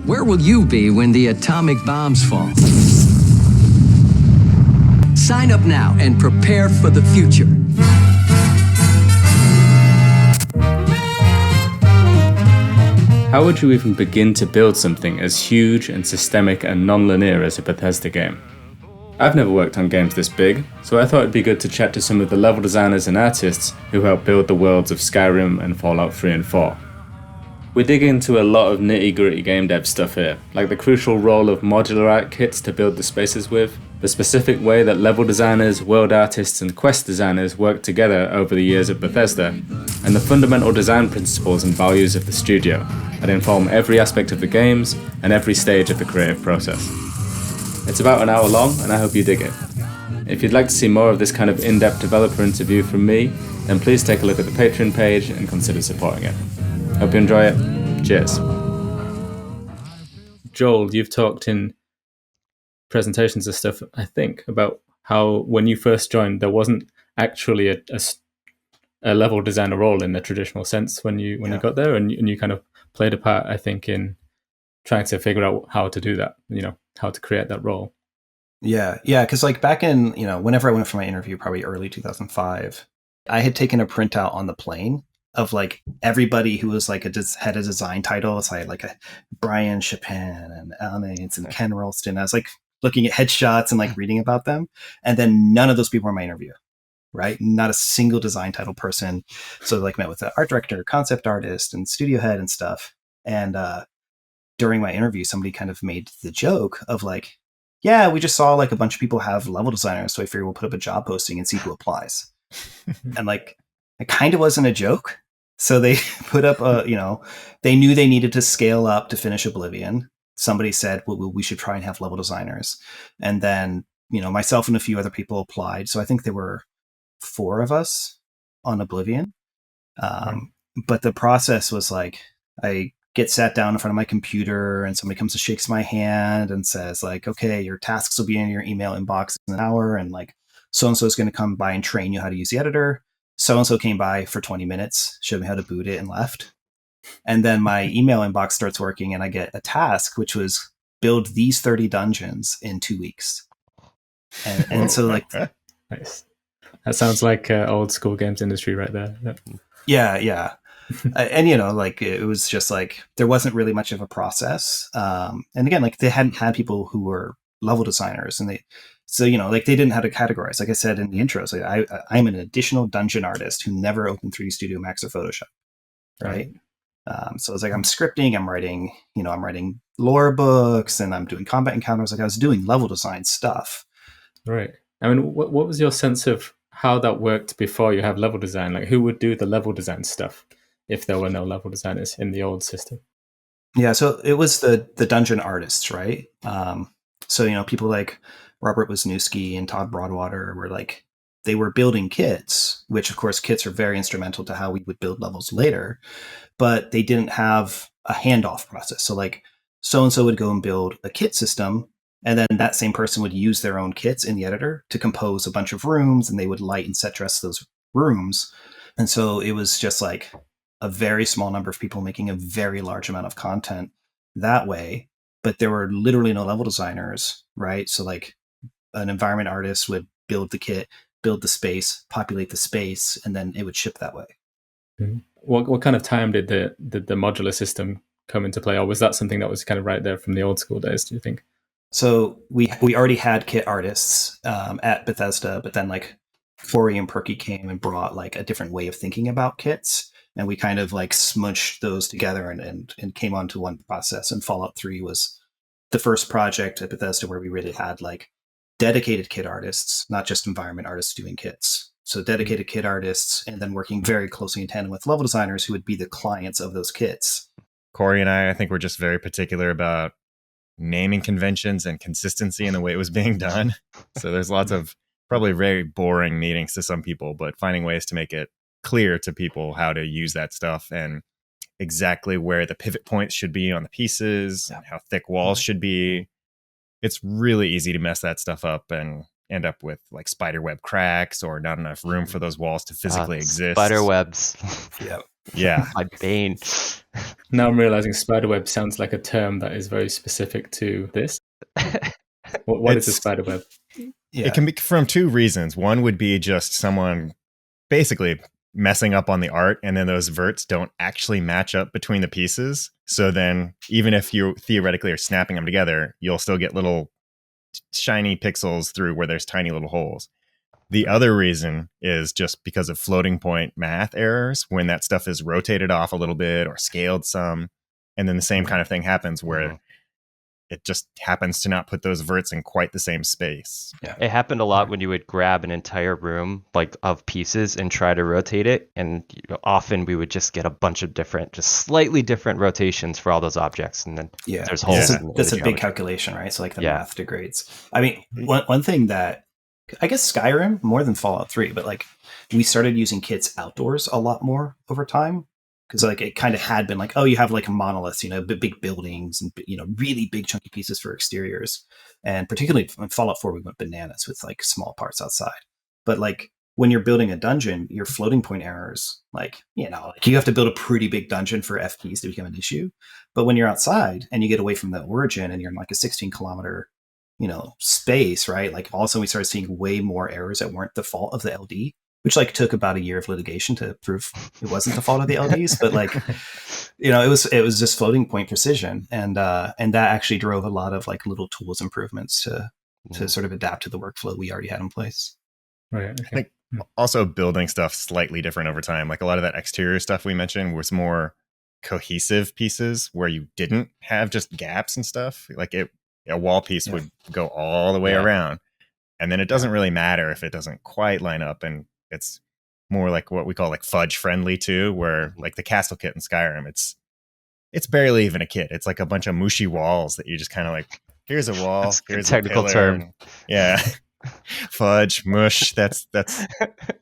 Where will you be when the atomic bombs fall? Sign up now and prepare for the future. How would you even begin to build something as huge and systemic and non-linear as a Bethesda game? I've never worked on games this big, so I thought it'd be good to chat to some of the level designers and artists who helped build the worlds of Skyrim and Fallout 3 and 4. We dig into a lot of nitty-gritty game dev stuff here, like the crucial role of modular kits to build the spaces with, the specific way that level designers, world artists and quest designers work together over the years at Bethesda, and the fundamental design principles and values of the studio that inform every aspect of the games and every stage of the creative process. It's about an hour long and I hope you dig it. If you'd like to see more of this kind of in-depth developer interview from me, then please take a look at the Patreon page and consider supporting it. Hope you enjoy it. Cheers. Joel, you've talked in presentations and stuff, I think, about how when you first joined, there wasn't actually a level designer role in the traditional sense when you got there, and you kind of played a part, I think, in trying to figure out how to do that, how to create that role. Yeah, because like back in, whenever I went for my interview, probably early 2005, I had taken a printout on the plane of like everybody who was like had a design title. So I had like a Brian Chapin and Alan Ains and Ken Ralston. I was like looking at headshots and like reading about them. And then none of those people were in my interview, right? Not a single design title person. So like met with the art director, concept artist and studio head and stuff. And during my interview, somebody kind of made the joke of like, yeah, we just saw like a bunch of people have level designers. So I figured we'll put up a job posting and see who applies. And like, it kind of wasn't a joke. So they put up they knew they needed to scale up to finish Oblivion. Somebody said, well, we should try and have level designers. And then, myself and a few other people applied. So I think there were 4 of us on Oblivion. But the process was like, I get sat down in front of my computer and somebody comes and shakes my hand and says like, okay, your tasks will be in your email inbox in an hour. And like, so-and-so is going to come by and train you how to use the editor. So-and-so came by for 20 minutes, showed me how to boot it and left. And then my email inbox starts working and I get a task, which was build these 30 dungeons in 2 weeks. And so like... Nice. That sounds like old school games industry right there. Yeah. And, it was just like, there wasn't really much of a process. And again, like they hadn't had people who were level designers and so, they didn't know how to categorize. Like I said in the intro, so I'm an additional dungeon artist who never opened 3D Studio Max or Photoshop. Right. So it's like, I'm scripting, I'm writing lore books and I'm doing combat encounters. Like I was doing level design stuff. Right. I mean, what was your sense of how that worked before you have level design? Like who would do the level design stuff if there were no level designers in the old system? Yeah. So it was the dungeon artists, right? So, people like Robert Wisniewski and Todd Broadwater were like, they were building kits, which of course kits are very instrumental to how we would build levels later, but they didn't have a handoff process. So like so-and-so would go and build a kit system, and then that same person would use their own kits in the editor to compose a bunch of rooms, and they would light and set dress those rooms. And so it was just like a very small number of people making a very large amount of content that way, but there were literally no level designers, right? So like an environment artist would build the kit, build the space, populate the space, and then it would ship that way. Mm-hmm. What kind of time did the modular system come into play, or was that something that was kind of right there from the old school days, do you think? So we already had kit artists at Bethesda, but then like Corey and Perky came and brought like a different way of thinking about kits, and we kind of like smushed those together and came onto one process. And Fallout 3 was the first project at Bethesda where we really had like dedicated kit artists, not just environment artists doing kits. So dedicated kit artists, and then working very closely in tandem with level designers who would be the clients of those kits. Corey and I think, were just very particular about naming conventions and consistency in the way it was being done. So there's lots of probably very boring meetings to some people, but finding ways to make it clear to people how to use that stuff and exactly where the pivot points should be on the pieces and how thick walls should be. It's really easy to mess that stuff up and end up with like spider web cracks or not enough room for those walls to physically exist. Spider webs. Yeah. Yeah. My bane. Now I'm realizing spiderweb sounds like a term that is very specific to this. What is a It's- spiderweb? Yeah. It can be from two reasons. One would be just someone basically messing up on the art, and then those verts don't actually match up between the pieces. So then, even if you theoretically are snapping them together, you'll still get little shiny pixels through where there's tiny little holes. The other reason is just because of floating point math errors when that stuff is rotated off a little bit or scaled some. And then the same kind of thing happens where it just happens to not put those verts in quite the same space. Yeah. It happened a lot when you would grab an entire room like of pieces and try to rotate it, and often we would just get a bunch of different, just slightly different rotations for all those objects, and then Yeah. there's holes. That's, in the that's a big geometry. calculation, right? So like the Yeah. math degrades. I mean, one thing that I guess Skyrim more than Fallout 3, but like we started using kits outdoors a lot more over time. Because like it kind of had been like, oh, you have like monoliths, big buildings and really big chunky pieces for exteriors, and particularly in Fallout 4 we went bananas with like small parts outside. But like when you're building a dungeon, your floating point errors, like you have to build a pretty big dungeon for FPs to become an issue. But when you're outside and you get away from the origin and you're in like a 16-kilometer space, right? Like all of a sudden we started seeing way more errors that weren't the fault of the LD. Which like took about a year of litigation to prove it wasn't the fault of the LDs, but like, it was just floating point precision, and that actually drove a lot of like little tools improvements to sort of adapt to the workflow we already had in place. Right. Okay. I think also building stuff slightly different over time. Like a lot of that exterior stuff we mentioned was more cohesive pieces where you didn't have just gaps and stuff. Like a wall piece would go all the way around, and then it doesn't really matter if it doesn't quite line up, and it's more like what we call like fudge friendly too, where like the castle kit in Skyrim, it's barely even a kit. It's like a bunch of mushy walls that you just kind of like, here's a wall, That's a here's technical a pillar. term. Yeah. Fudge, mush, that's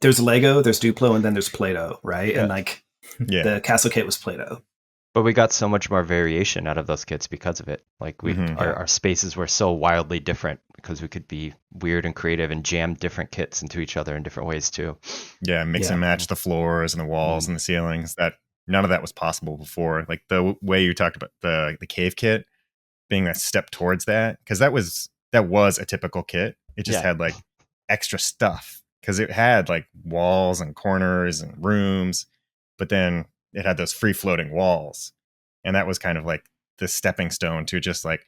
There's Lego, there's Duplo, and then there's Play-Doh, right? Yeah. And like yeah. the castle kit was Play-Doh. But we got so much more variation out of those kits because of it. Like our spaces were so wildly different because we could be weird and creative and jam different kits into each other in different ways too. Yeah, mix and match the floors and the walls and the ceilings. That none of that was possible before. Like the way you talked about the cave kit being a step towards that, because that was a typical kit. It just had like extra stuff because it had like walls and corners and rooms, but then it had those free floating walls, and that was kind of like the stepping stone to just like,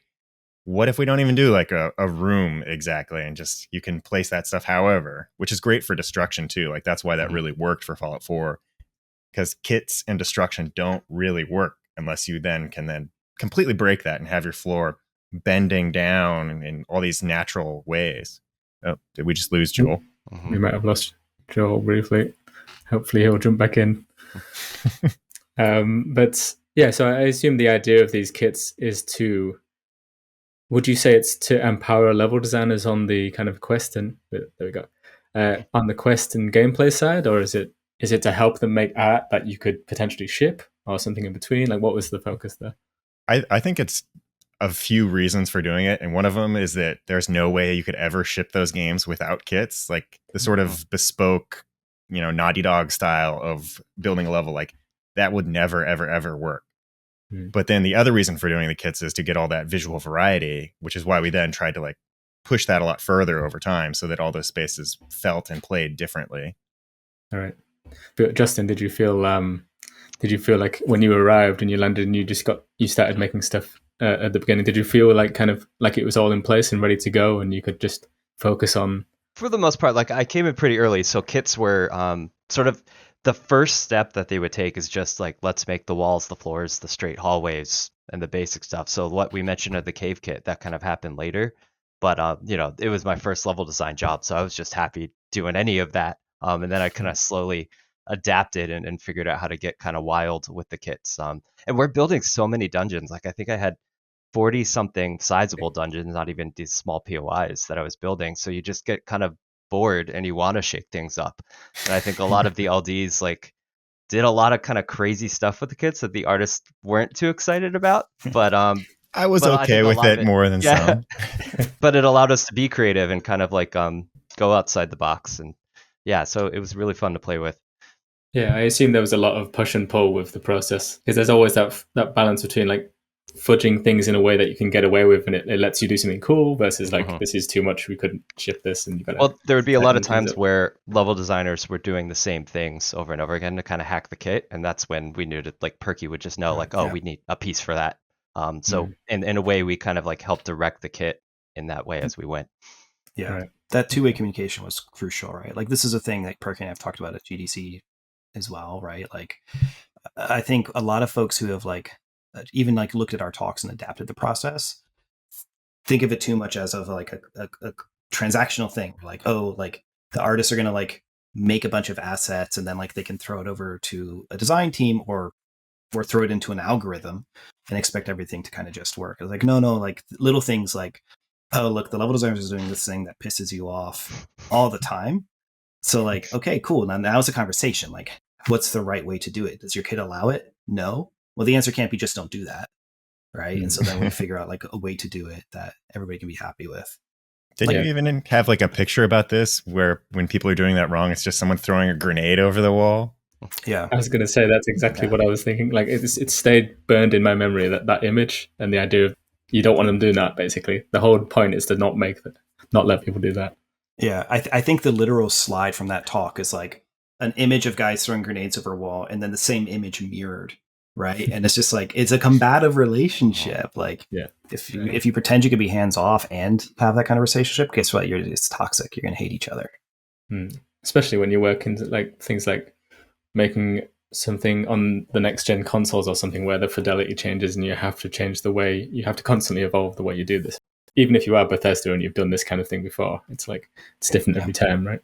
what if we don't even do like a room exactly, and just you can place that stuff however, which is great for destruction too. Like that's why that really worked for Fallout 4, because kits and destruction don't really work unless you then can completely break that and have your floor bending down in all these natural ways. Oh, did we just lose Joel? We might have lost Joel briefly. Hopefully he'll jump back in. But yeah, so I assume the idea of these kits is would you say it's to empower level designers on the kind of quest and there we go, on the quest and gameplay side, or is it to help them make art that you could potentially ship or something in between? Like what was the focus there? I think it's a few reasons for doing it, and one of them is that there's no way you could ever ship those games without kits. Like the sort of bespoke, Naughty Dog style of building a level, like that would never ever work. But then the other reason for doing the kits is to get all that visual variety, which is why we then tried to like push that a lot further over time so that all those spaces felt and played differently. All right. But Justin, did you feel like when you arrived and you landed and you started making stuff at the beginning, did you feel like kind of like it was all in place and ready to go and you could just focus on? For the most part, like I came in pretty early, so kits were sort of the first step that they would take is just like, let's make the walls, the floors, the straight hallways, and the basic stuff. So what we mentioned of the cave kit, that kind of happened later. But, it was my first level design job, so I was just happy doing any of that. And then I kind of slowly adapted and figured out how to get kind of wild with the kits. And we're building so many dungeons. Like I think I had 40 something sizable dungeons, not even these small POIs that I was building. So you just get kind of bored and you want to shake things up. And I think a lot of the LDs like did a lot of kind of crazy stuff with the kits that the artists weren't too excited about. But I was okay with it more than some. But it allowed us to be creative and kind of like go outside the box. And yeah, so it was really fun to play with. Yeah, I assume there was a lot of push and pull with the process because there's always that balance between like fudging things in a way that you can get away with and it lets you do something cool versus like this is too much, we couldn't ship this and you gotta Well, there would be a lot of tighten things times up. where level designers were doing the same things over and over again to kind of hack the kit, and that's when we knew that like Perky would just know like, oh, Yeah. we need a piece for that. So in a way, we kind of like helped direct the kit in that way as we went. Yeah. Right. That two-way communication was crucial, right? Like this is a thing that Perky and I've talked about at GDC as well, right? Like I think a lot of folks who have like even like looked at our talks and adapted the process think of it too much as of like a transactional thing. Like, oh, like the artists are going to like make a bunch of assets and then like they can throw it over to a design team or throw it into an algorithm and expect everything to kind of just work. I was like, no, like little things like, oh, look, the level designer is doing this thing that pisses you off all the time. So like, okay, cool. Now it's a conversation. Like, what's the right way to do it? Does your kid allow it? No. Well, the answer can't be just don't do that. Right. And so then we figure out like a way to do it that everybody can be happy with. Did you even have like a picture about this where when people are doing that wrong, it's just someone throwing a grenade over the wall? Yeah. I was going to say that's exactly what I was thinking. Like it stayed burned in my memory, that image and the idea of you don't want them doing that. Basically, the whole point is to not let people do that. Yeah, I think the literal slide from that talk is like an image of guys throwing grenades over a wall, and then the same image mirrored, right? And it's just like it's a combative relationship. Like, if you pretend you could be hands off and have that kind of relationship, guess what? It's toxic. You're gonna hate each other. Especially when you work into like things like making something on the next gen consoles or something where the fidelity changes and you have to change you have to constantly evolve the way you do this. Even if you are Bethesda and you've done this kind of thing before, it's like it's different every time, right?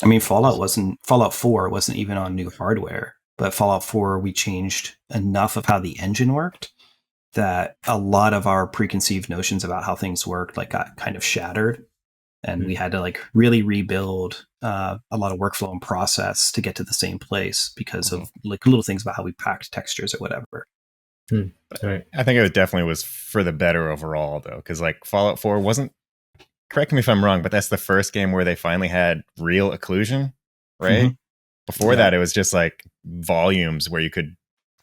I mean, Fallout 4 wasn't even on new hardware, but Fallout 4 we changed enough of how the engine worked that a lot of our preconceived notions about how things worked like got kind of shattered. And we had to like really rebuild a lot of workflow and process to get to the same place because of like little things about how we packed textures or whatever. Right. I think it definitely was for the better overall, though, because like Fallout 4 wasn't. Correct me if I'm wrong, but that's the first game where they finally had real occlusion, right? Before that, it was just like volumes where you could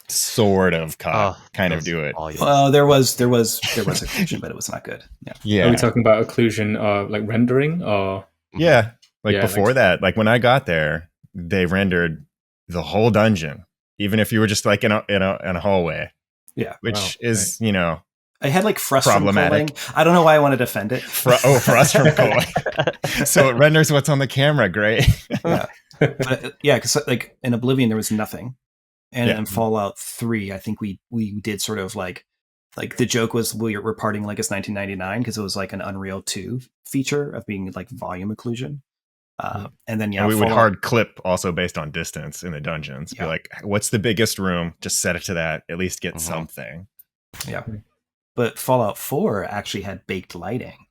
sort of kind of do it. Volumes. Well, there was occlusion, but it was not good. Yeah. Are we talking about occlusion or like rendering or? Yeah. Like before that, like when I got there, they rendered the whole dungeon, even if you were just like in a hallway. Yeah. Which is, you know, I had like frust problematic. From I don't know why I wanted to defend it. Frust from culling. So it renders what's on the camera. Great. But because like in Oblivion there was nothing, and in Fallout 3, I think we did sort of like the joke was we're parting like it's 1999 because it was like an Unreal 2 feature of being like volume occlusion. And then we would hard clip also based on distance in the dungeons. Be like, what's the biggest room? Just set it to that. At least get something. Yeah. But Fallout 4 actually had baked lighting,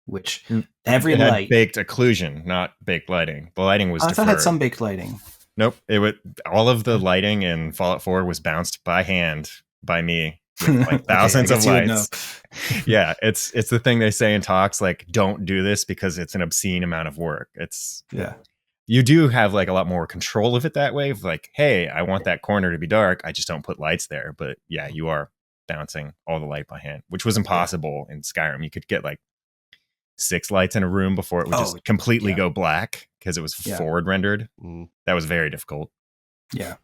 which it light baked occlusion, not baked lighting. The lighting was I deferred. thought it had some baked lighting. Nope. All of the lighting in Fallout 4 was bounced by hand by me with like thousands of lights. Yeah, it's the thing they say in talks, like don't do this because it's an obscene amount of work. You do have like a lot more control of it that way. Of like, hey, I want that corner to be dark. I just don't put lights there. But yeah, you are bouncing all the light by hand, which was impossible in Skyrim. You could get like 6 lights in a room before it would just completely go black because it was forward rendered. That was very difficult. Yeah.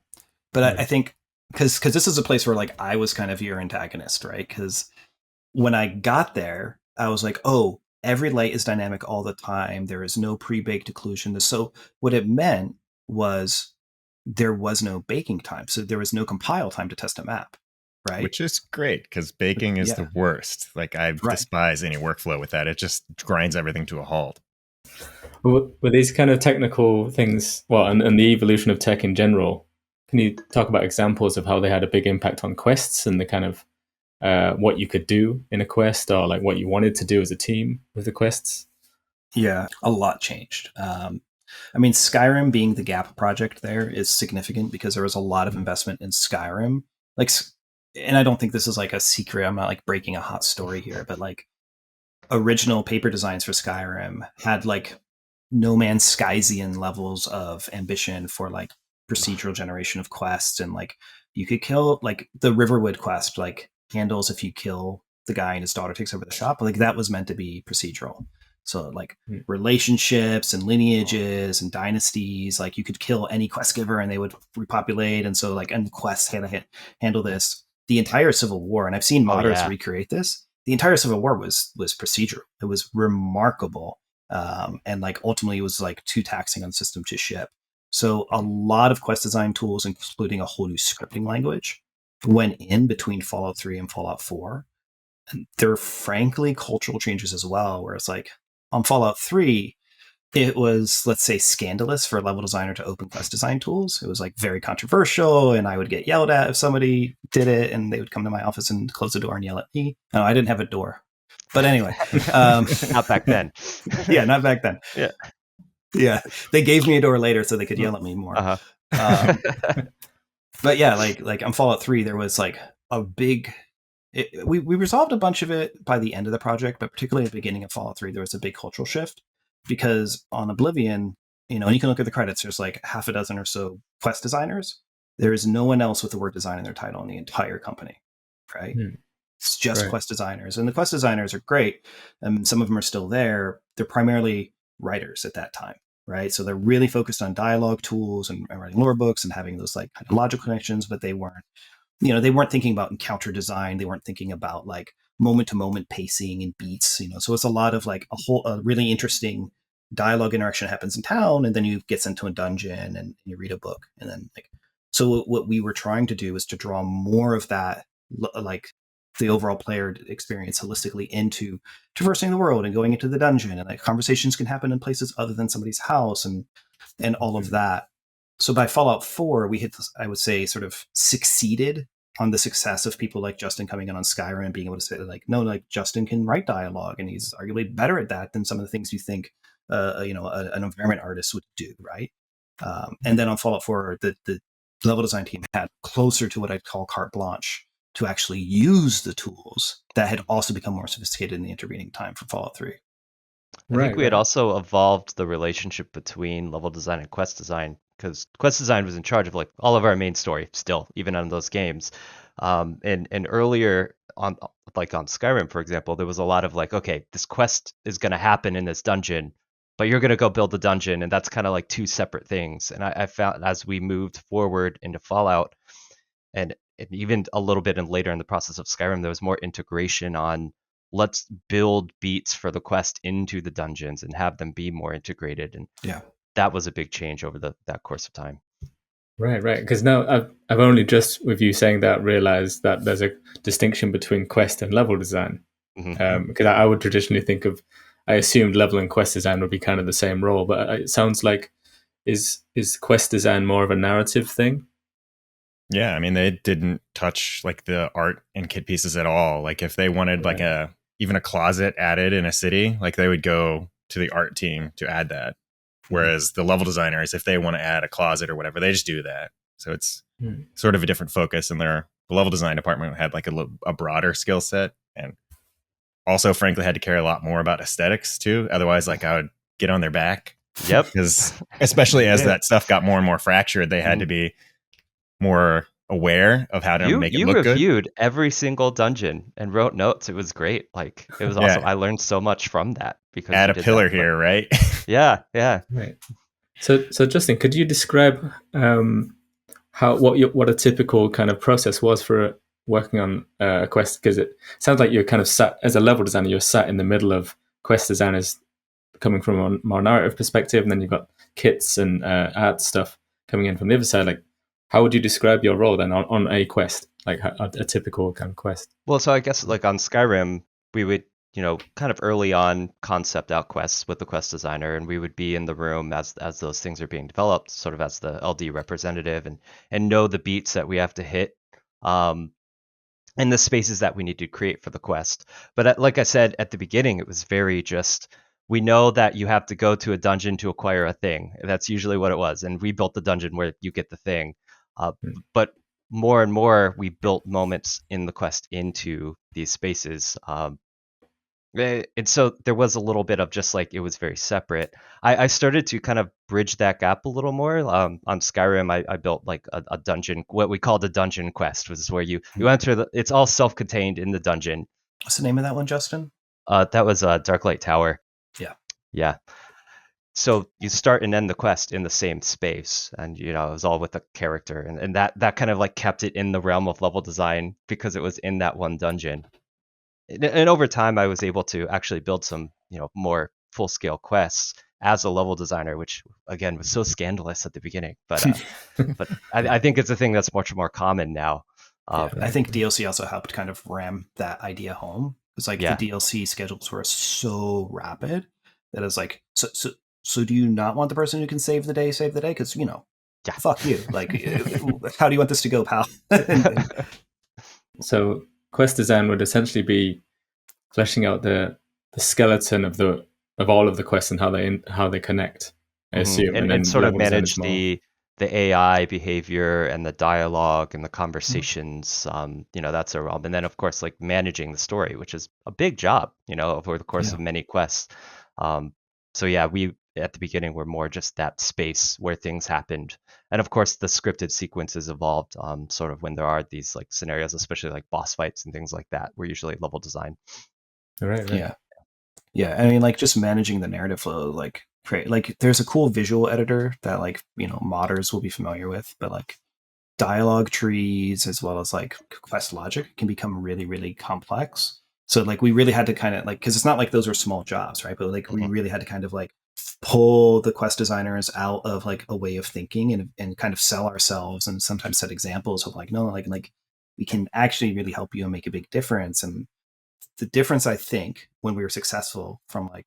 But I think because this is a place where like I was kind of your antagonist, right? Because when I got there, I was like, oh, every light is dynamic all the time. There is no pre-baked occlusion. So what it meant was there was no baking time. So there was no compile time to test a map. Right. Which is great because baking is the worst. Like I despise any workflow with that. It just grinds everything to a halt. With these kind of technical things, and the evolution of tech in general, can you talk about examples of how they had a big impact on quests and the kind of what you could do in a quest or like what you wanted to do as a team with the quests? Yeah, a lot changed. I mean, Skyrim being the Gap project there is significant because there was a lot of investment in Skyrim. Like, and I don't think this is like a secret. I'm not like breaking a hot story here, but like original paper designs for Skyrim had like No Man's Skysian levels of ambition for like procedural generation of quests, and like you could kill like the Riverwood quest, like handles if you kill the guy and his daughter takes over the shop. Like that was meant to be procedural. So like relationships and lineages and dynasties, like you could kill any quest giver and they would repopulate. And so like, and the quests had to handle this. The entire Civil War, and I've seen modders recreate this. The entire Civil War was procedural. It was remarkable. And like ultimately it was like too taxing on the system to ship. So a lot of quest design tools, including a whole new scripting language, went in between Fallout 3 and Fallout 4. And there are frankly cultural changes as well, where it's like on Fallout 3, it was, let's say, scandalous for a level designer to open quest design tools. It was like very controversial, and I would get yelled at if somebody did it, and they would come to my office and close the door and yell at me. No, I didn't have a door. But anyway. Not back then. Yeah, not back then. Yeah. Yeah, they gave me a door later so they could yell at me more. But yeah, like on Fallout 3, there was like a big... we resolved a bunch of it by the end of the project, but particularly at the beginning of Fallout 3, there was a big cultural shift. Because on Oblivion, you know, and you can look at the credits, there's like half a dozen or so quest designers. There is no one else with the word design in their title in the entire company, right? It's just quest designers. And the quest designers are great. Some of them are still there. They're primarily writers at that time, right? So they're really focused on dialogue tools and writing lore books and having those like kind of logical connections, but they weren't thinking about encounter design. They weren't thinking about like moment to moment pacing and beats, you know. So it's a lot of like a really interesting dialogue interaction happens in town, and then you get sent to a dungeon and you read a book. And then like, so what we were trying to do is to draw more of that, like the overall player experience holistically into traversing the world and going into the dungeon, and like conversations can happen in places other than somebody's house and all of that. So by Fallout 4, we had, I would say, sort of succeeded on the success of people like Justin coming in on Skyrim and being able to say like, no, like Justin can write dialogue, and he's arguably better at that than some of the things you think, an environment artist would do, right? And then on Fallout 4, the level design team had closer to what I'd call carte blanche to actually use the tools that had also become more sophisticated in the intervening time for Fallout 3. I think we had also evolved the relationship between level design and quest design, because quest design was in charge of like all of our main story still, even on those games. And earlier on, like on Skyrim, for example, there was a lot of like, okay, this quest is going to happen in this dungeon, but you're going to go build the dungeon. And that's kind of like two separate things. And I found as we moved forward into Fallout and even a little bit later in the process of Skyrim, there was more integration on let's build beats for the quest into the dungeons and have them be more integrated. And that was a big change over that course of time. Right. Because now I've only just, with you saying that, realized that there's a distinction between quest and level design. Because I would traditionally think of, I assumed level and quest design would be kind of the same role, but it sounds like is quest design more of a narrative thing? Yeah, I mean, they didn't touch like the art and kit pieces at all. Like if they wanted like even a closet added in a city, like they would go to the art team to add that. Whereas the level designers, if they want to add a closet or whatever, they just do that. So it's sort of a different focus, and the level design department had like a broader skill set, and also frankly had to care a lot more about aesthetics too. Otherwise, like I would get on their back. Yep. Because especially as that stuff got more and more fractured, they had to be more aware of how to make it look good. You reviewed every single dungeon and wrote notes. It was great. Like it was awesome. I learned so much from that because add a pillar here, right? Yeah. Right. So Justin, could you describe what a typical kind of process was for working on a quest? Because it sounds like you're kind of sat as a level designer. You're sat in the middle of quest designers coming from a more narrative perspective, and then you've got kits and art stuff coming in from the other side. Like, how would you describe your role then on a quest, like a typical kind of quest? Well, so I guess like on Skyrim, we would, kind of early on concept out quests with the quest designer, and we would be in the room as those things are being developed, sort of as the LD representative, and know the beats that we have to hit, and the spaces that we need to create for the quest. But like I said at the beginning, it was very just, we know that you have to go to a dungeon to acquire a thing. That's usually what it was, and we built the dungeon where you get the thing. But more and more, we built moments in the quest into these spaces. And so there was a little bit of just like it was very separate. I started to kind of bridge that gap a little more. On Skyrim, I built like a dungeon, what we called a dungeon quest, which is where you enter it's all self-contained in the dungeon. What's the name of that one, Justin? That was Darklight Tower. Yeah. Yeah. So you start and end the quest in the same space, and it was all with a character, and that kind of like kept it in the realm of level design because it was in that one dungeon. And over time, I was able to actually build some, more full scale quests as a level designer, which again was so scandalous at the beginning. But but I think it's a thing that's much more common now. I think DLC also helped kind of ram that idea home. It's like the DLC schedules were so rapid that it's like, so do you not want the person who can save the day? Because fuck you. Like, how do you want this to go, pal? So quest design would essentially be fleshing out the skeleton of all of the quests and how they connect, I assume, and sort of manage the AI behavior and the dialogue and the conversations. That's a realm, and then of course like managing the story, which is a big job, over the course of many quests. So yeah, we at the beginning were more just that space where things happened, and of course the scripted sequences evolved. Sort of when there are these like scenarios, especially like boss fights and things like that, were usually level design. Right. Yeah. I mean, like just managing the narrative flow, like there's a cool visual editor that like modders will be familiar with, but like dialogue trees as well as like quest logic can become really, really complex. So like we really had to kind of like, because it's not like those are small jobs, right? But like we really had to kind of like pull the quest designers out of like a way of thinking and kind of sell ourselves and sometimes set examples of like, no, like we can actually really help you and make a big difference. And the difference, I think, when we were successful from like,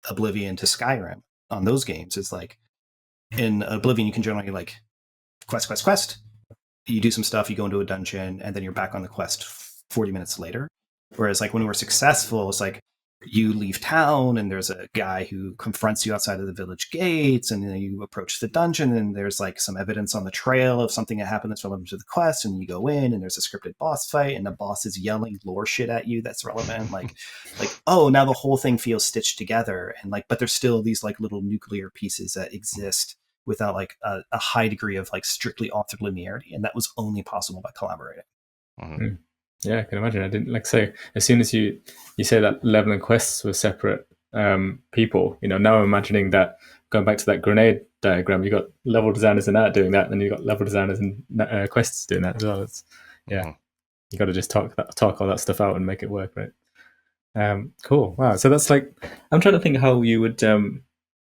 Oblivion to Skyrim on those games is like in Oblivion, you can generally like quest. You do some stuff, you go into a dungeon, and then you're back on the quest 40 minutes later. Whereas like when we're successful, it's like you leave town and there's a guy who confronts you outside of the village gates, and then you approach the dungeon and there's like some evidence on the trail of something that happened that's relevant to the quest, and you go in and there's a scripted boss fight and the boss is yelling lore shit at you that's relevant. like oh, now the whole thing feels stitched together, and like but there's still these like little nuclear pieces that exist without like a high degree of like strictly authored linearity, and that was only possible by collaborating. Yeah, I can imagine. I didn't like say as soon as you say that level and quests were separate people. Now I'm imagining that going back to that grenade diagram, you got level designers in that doing that, and then you got level designers and quests doing that as well. It's you got to just talk all that stuff out and make it work, right? Cool. Wow. So that's like I'm trying to think how you would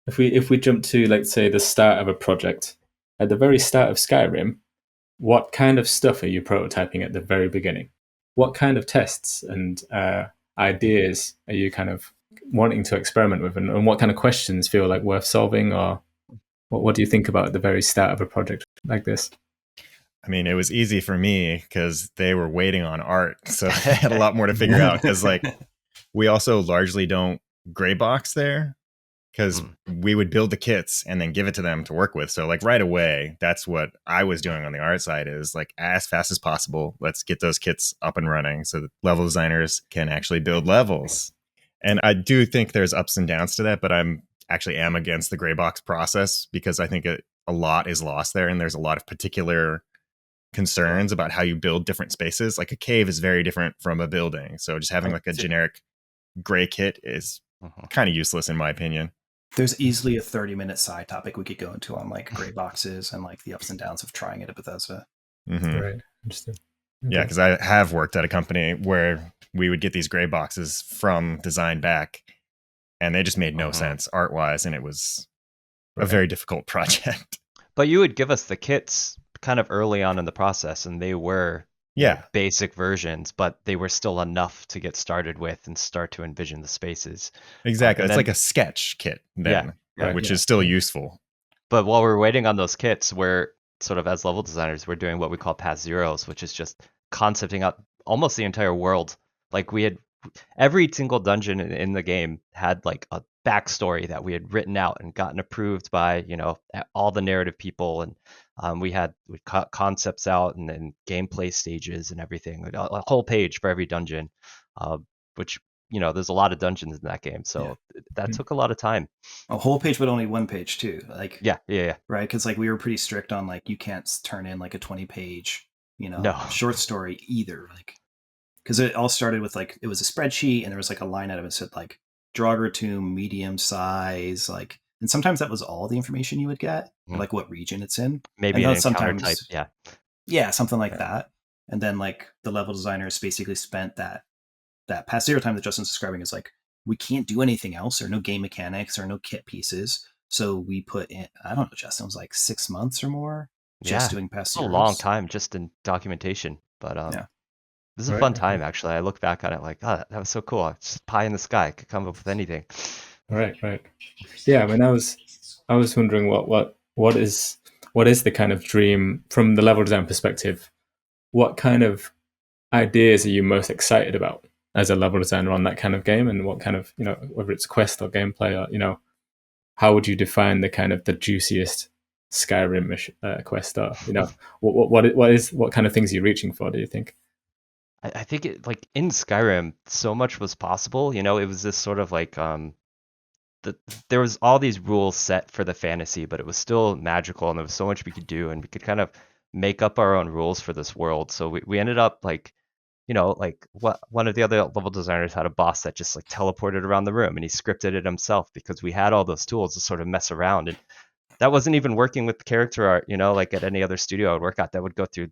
if we jump to like say the start of a project at the very start of Skyrim. What kind of stuff are you prototyping at the very beginning? What kind of tests and ideas are you kind of wanting to experiment with, and what kind of questions feel like worth solving, or what do you think about at the very start of a project like this? I mean, it was easy for me because they were waiting on art, so I had a lot more to figure out. Because like we also largely don't gray box there, because we would build the kits and then give it to them to work with. So like right away, that's what I was doing on the art side, is like as fast as possible, let's get those kits up and running so that level designers can actually build levels. And I do think there's ups and downs to that, but I'm actually am against the gray box process because I think a lot is lost there. And there's a lot of particular concerns about how you build different spaces. Like a cave is very different from a building. So just having like a generic gray kit is kind of useless in my opinion. There's easily a 30-minute side topic we could go into on like gray boxes and like the ups and downs of trying it at Bethesda. Right. Interesting. Okay. Yeah, because I have worked at a company where we would get these gray boxes from design back, and they just made no sense art-wise, and it was a very difficult project. But you would give us the kits kind of early on in the process, and they were basic versions, but they were still enough to get started with and start to envision the spaces. Exactly. It's like a sketch kit then, which is still useful. But while we're waiting on those kits, we're sort of as level designers, we're doing what we call path zeros, which is just concepting out almost the entire world. Like we had every single dungeon in the game had like a backstory that we had written out and gotten approved by, all the narrative people. And we cut concepts out and then gameplay stages and everything, a whole page for every dungeon, which there's a lot of dungeons in that game, so that took a lot of time. A whole page, but only one page too. Like Yeah. right, because like we were pretty strict on like you can't turn in like a 20-page No. short story either. Like because it all started with like it was a spreadsheet and there was like a line item that said like Draugr tomb, medium size, like, and sometimes that was all the information you would get, like what region it's in, Maybe and an encounter type. Yeah, something like that. And then like the level designers basically spent that past zero time that Justin's describing is like, we can't do anything else. There are no game mechanics or no kit pieces. So we put in, I don't know, Justin, it was like 6 months or more just doing past It's a zeros. long time just in documentation. But this is a fun time, actually. I look back on it like, oh, that was so cool. It's just pie in the sky. Could come up with anything. Right. Yeah, I mean, I was wondering what is the kind of dream from the level design perspective? What kind of ideas are you most excited about as a level designer on that kind of game, and what kind of, whether it's quest or gameplay, or how would you define the kind of the juiciest Skyrim mission, quest, or what kind of things are you reaching for, do you think? I think it, like in Skyrim, so much was possible. It was this sort of like there was all these rules set for the fantasy, but it was still magical, and there was so much we could do, and we could kind of make up our own rules for this world. So we ended up like, like what one of the other level designers had a boss that just like teleported around the room, and he scripted it himself because we had all those tools to sort of mess around. And that wasn't even working with character art, like at any other studio I would work at, that would go through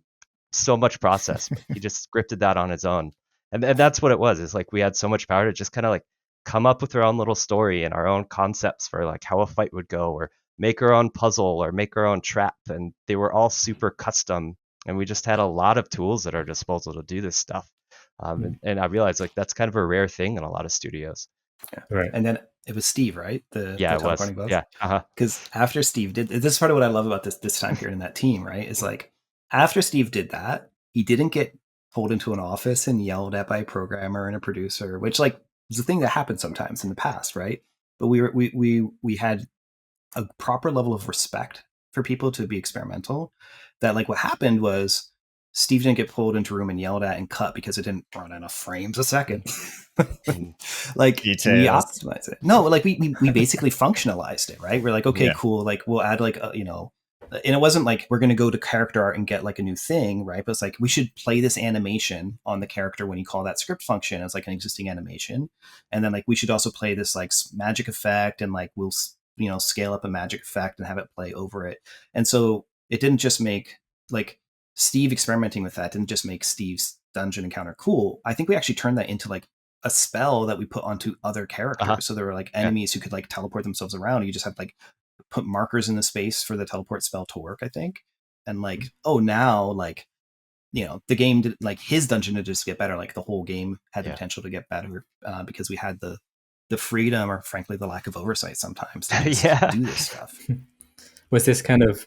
so much process. But he just scripted that on his own. And that's what it was. It's like we had so much power to just kind of like come up with our own little story and our own concepts for like how a fight would go, or make our own puzzle, or make our own trap. And they were all super custom. And we just had a lot of tools at our disposal to do this stuff. And I realized like that's kind of a rare thing in a lot of studios. Yeah. Right. And then it was Steve, right? It was. Boss? Yeah. Because after Steve did, this is part of what I love about this time period in that team, right? Is like after Steve did that, he didn't get pulled into an office and yelled at by a programmer and a producer, which like is a thing that happened sometimes in the past, right? But we had a proper level of respect for people to be experimental. That like what happened was Steve didn't get pulled into a room and yelled at and cut because it didn't run enough frames a second. Like Details. we optimized it. No, like we basically functionalized it, right? We're like, okay, cool. Like we'll add like and it wasn't like we're going to go to character art and get like a new thing, right? But it's like we should play this animation on the character when you call that script function as like an existing animation, and then like we should also play this like magic effect, and like we'll scale up a magic effect and have it play over it. And so it didn't just make like Steve experimenting with that didn't just make Steve's dungeon encounter cool. I think we actually turned that into like a spell that we put onto other characters. So there were like enemies who could like teleport themselves around. You just have like put markers in the space for the teleport spell to work, I think. And like, now like, the game did like his dungeon did just get better. Like the whole game had the potential to get better because we had the freedom, or frankly the lack of oversight sometimes to do this stuff. Was this kind of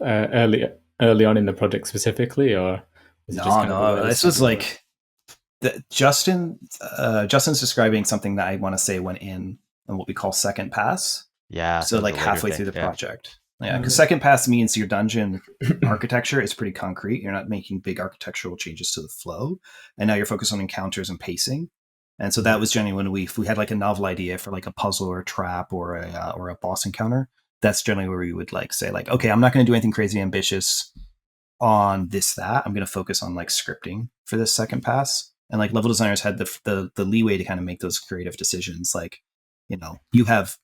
early on in the project specifically, or was it just kind of this was like Justin's describing something that I want to say went in on what we call second pass. Yeah. So like halfway through the project. Yeah, because second pass means your dungeon architecture is pretty concrete. You're not making big architectural changes to the flow, and now you're focused on encounters and pacing. And so that was generally when we had like a novel idea for like a puzzle or a trap or a boss encounter. That's generally where we would like say like, okay, I'm not going to do anything crazy ambitious on that. I'm going to focus on like scripting for this second pass. And like level designers had the leeway to kind of make those creative decisions. Like, you have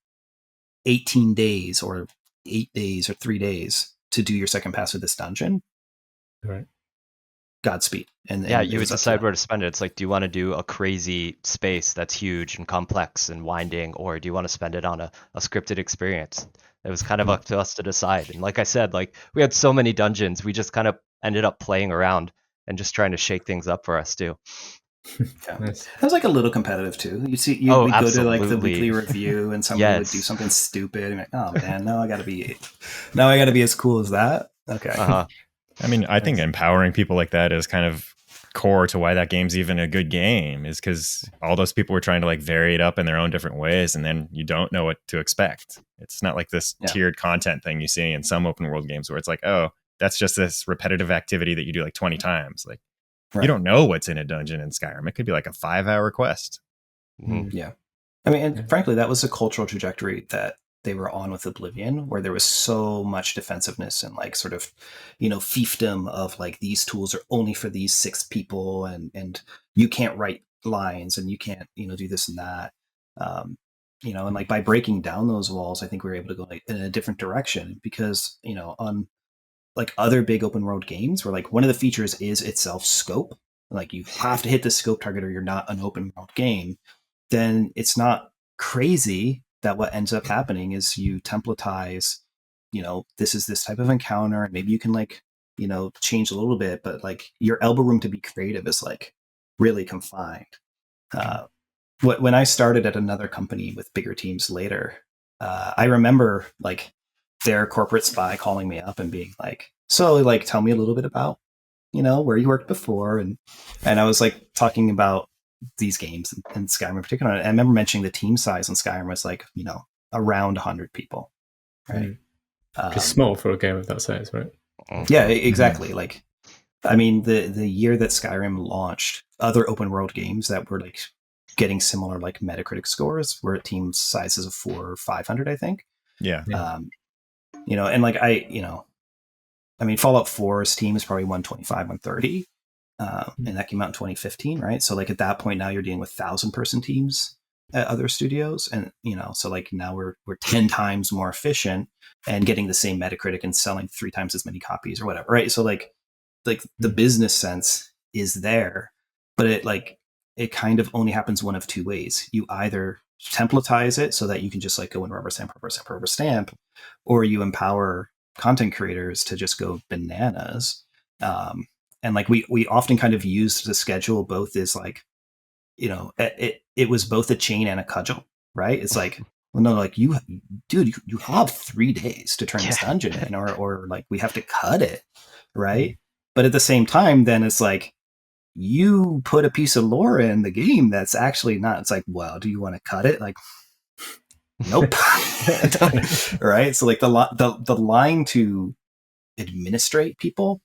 18 days or 8 days or 3 days to do your second pass with this dungeon. Right. Godspeed. And you would decide where to spend it. It's like, do you want to do a crazy space that's huge and complex and winding, or do you want to spend it on a scripted experience? It was kind of up to us to decide. And like I said, like we had so many dungeons, we just kind of ended up playing around and just trying to shake things up for us too. Nice. It was like a little competitive too. We'd go to like the weekly review and somebody would do something stupid and like, oh man, now I gotta be as cool as that. Okay. I mean, I think empowering people like that is kind of core to why that game's even a good game, is because all those people were trying to like vary it up in their own different ways, and then you don't know what to expect. It's not like this tiered content thing you see in some open world games where it's like, oh, that's just this repetitive activity that you do like 20 times. Like, you don't know what's in a dungeon in Skyrim. It could be like a 5-hour quest. Mhm. Yeah. I mean, and frankly, that was a cultural trajectory that they were on with Oblivion, where there was so much defensiveness and like sort of, fiefdom of like these tools are only for these 6 people, and you can't write lines and you can't do this and that. And like by breaking down those walls, I think we were able to go like in a different direction because on like other big open world games where like one of the features is itself scope, like you have to hit the scope target or you're not an open world game, then it's not crazy that what ends up happening is you templatize, this is this type of encounter, and maybe you can like, change a little bit, but like your elbow room to be creative is like really confined. When I started at another company with bigger teams later, I remember like their corporate spy calling me up and being like, so like, tell me a little bit about, where you worked before. And I was like talking about these games and Skyrim in particular. And I remember mentioning the team size in Skyrim was like, around 100 people. Right. Just small for a game of that size, right? Yeah, exactly. Like, I mean, the year that Skyrim launched, other open world games that were like getting similar like Metacritic scores were at team sizes of 400 or 500, I think. Yeah. And like I mean, Fallout 4's team is probably 125, 130. And that came out in 2015, right? So like at that point now you're dealing with 1,000-person teams at other studios. And, so like now we're 10 times more efficient and getting the same Metacritic and selling 3 times as many copies or whatever, right? So like the business sense is there, but it kind of only happens one of 2 ways. You either templatize it so that you can just like go and rubber stamp, or you empower content creators to just go bananas. And like we often kind of used the schedule both as like, it was both a chain and a cudgel, right? It's like, well, no, like you have 3 days to turn this dungeon in, or like we have to cut it, right? But at the same time, then it's like you put a piece of lore in the game that's actually not. It's like, well, do you want to cut it? Like, nope. Right? So like the line to administrate people